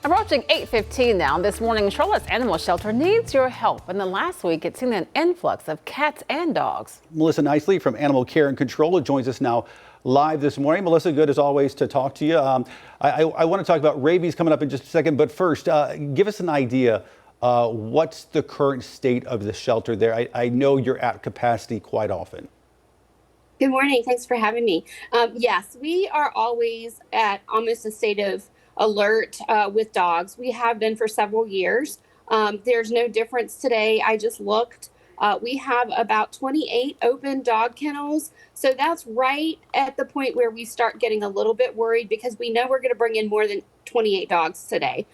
Approaching 8:15 now. This morning, Charlotte's Animal Shelter needs your help. In the last week, it's seen an influx of cats and dogs. Melissa Nicely from Animal Care and Control joins us now live this morning. Melissa, good as always to talk to you. I want to talk about rabies coming up in just a second, but first, give us an idea. What's the current state of the shelter there? I know you're at capacity quite often. Good morning. Thanks for having me. Yes, we are always at almost a state of alert with dogs. We have been for several years. There's no difference today. I just looked. We have about 28 open dog kennels. So that's right at the point where we start getting a little bit worried because we know we're going to bring in more than 28 dogs today.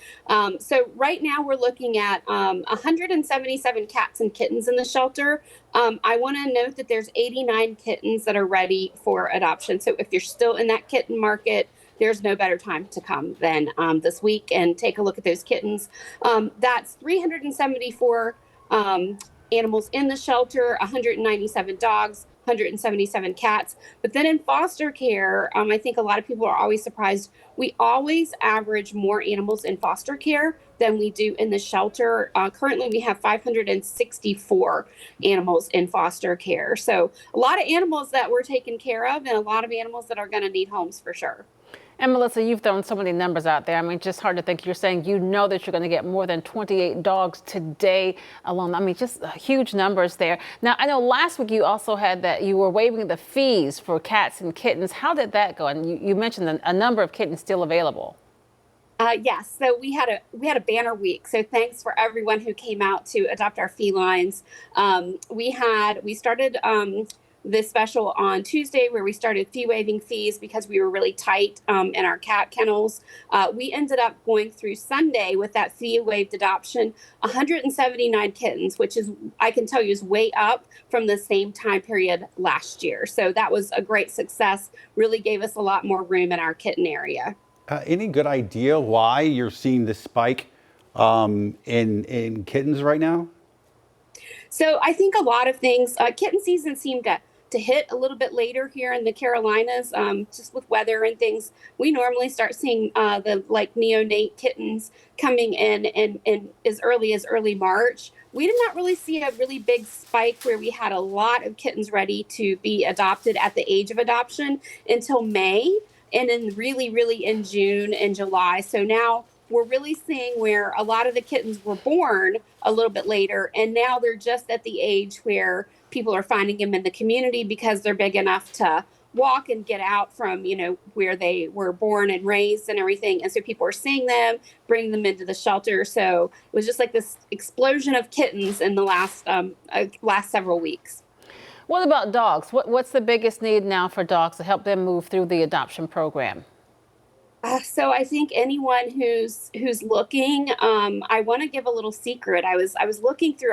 So right now we're looking at 177 cats and kittens in the shelter. I want to note that there's 89 kittens that are ready for adoption. So if you're still in that kitten market, there's no better time to come than this week and take a look at those kittens. That's 374 animals in the shelter, 197 dogs, 177 cats. But then in foster care, I think a lot of people are always surprised. We always average more animals in foster care than we do in the shelter. Currently, we have 564 animals in foster care. So a lot of animals that we're taking care of and a lot of animals that are going to need homes for sure. And Melissa, you've thrown so many numbers out there. I mean, just hard to think. You're saying you know that you're going to get more than 28 dogs today alone. I mean, just huge numbers there. Now, I know last week you also had that you were waiving the fees for cats and kittens. How did that go? And you mentioned a number of kittens still available. Yes, so we had a banner week. So thanks for everyone who came out to adopt our felines. We started this special on Tuesday where we started fee waiving fees because we were really tight in our cat kennels. We ended up going through Sunday with that fee waived adoption, 179 kittens, which is, I can tell you, is way up from the same time period last year. So that was a great success, really gave us a lot more room in our kitten area. Any good idea why you're seeing this spike in kittens right now? So I think a lot of things, kitten season seemed to hit a little bit later here in the Carolinas, just with weather and things. We normally start seeing the neonate kittens coming in as early March. We did not really see a really big spike where we had a lot of kittens ready to be adopted at the age of adoption until May, and then really in June and July. So now we're really seeing where a lot of the kittens were born a little bit later, and now they're just at the age where people are finding them in the community because they're big enough to walk and get out from, where they were born and raised and everything. And so people are seeing them, bringing them into the shelter. So it was just like this explosion of kittens in the last several weeks. What about dogs? What's the biggest need now for dogs to help them move through the adoption program? So I think anyone who's looking, I want to give a little secret. I was looking through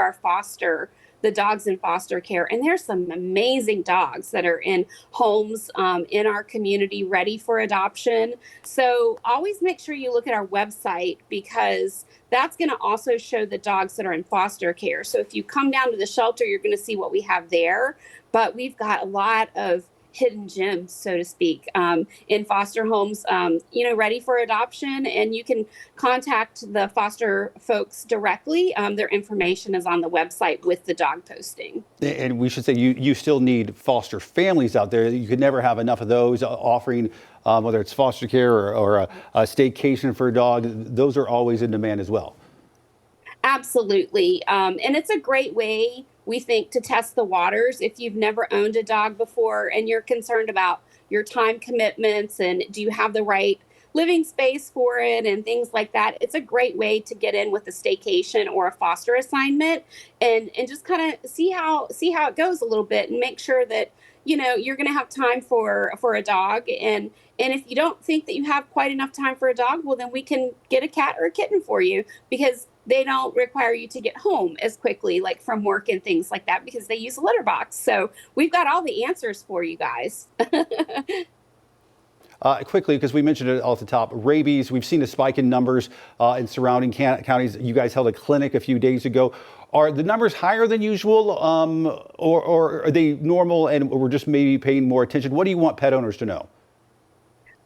the dogs in foster care, and there's some amazing dogs that are in homes in our community ready for adoption. So always make sure you look at our website because that's going to also show the dogs that are in foster care. So if you come down to the shelter, you're going to see what we have there. But we've got a lot of hidden gems, so to speak, in foster homes, ready for adoption. And you can contact the foster folks directly. Their information is on the website with the dog posting. And we should say you still need foster families out there. You could never have enough of those offering, whether it's foster care or a staycation for a dog. Those are always in demand as well. Absolutely. And it's a great way, we think, to test the waters. If you've never owned a dog before and you're concerned about your time commitments and do you have the right living space for it and things like that, it's a great way to get in with a staycation or a foster assignment and just kind of see how it goes a little bit and make sure that you're going to have time for a dog. And if you don't think that you have quite enough time for a dog, well, then we can get a cat or a kitten for you because they don't require you to get home as quickly, like from work and things like that, because they use a litter box. So we've got all the answers for you guys. Quickly, because we mentioned it all at the top, rabies, we've seen a spike in numbers in surrounding counties. You guys held a clinic a few days ago. Are the numbers higher than usual or are they normal and we're just maybe paying more attention? What do you want pet owners to know?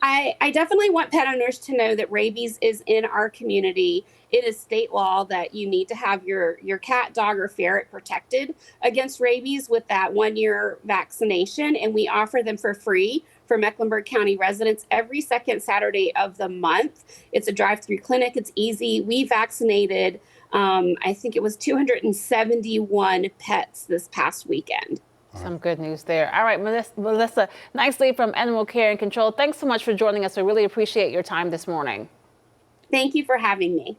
I definitely want pet owners to know that rabies is in our community. It is state law that you need to have your cat, dog, or ferret protected against rabies with that 1 year vaccination. And we offer them for free for Mecklenburg County residents every second Saturday of the month. It's a drive-through clinic. It's easy. We vaccinated, I think it was 271 pets this past weekend. Some good news there. All right, Melissa, nicely from Animal Care and Control. Thanks so much for joining us. We really appreciate your time this morning. Thank you for having me.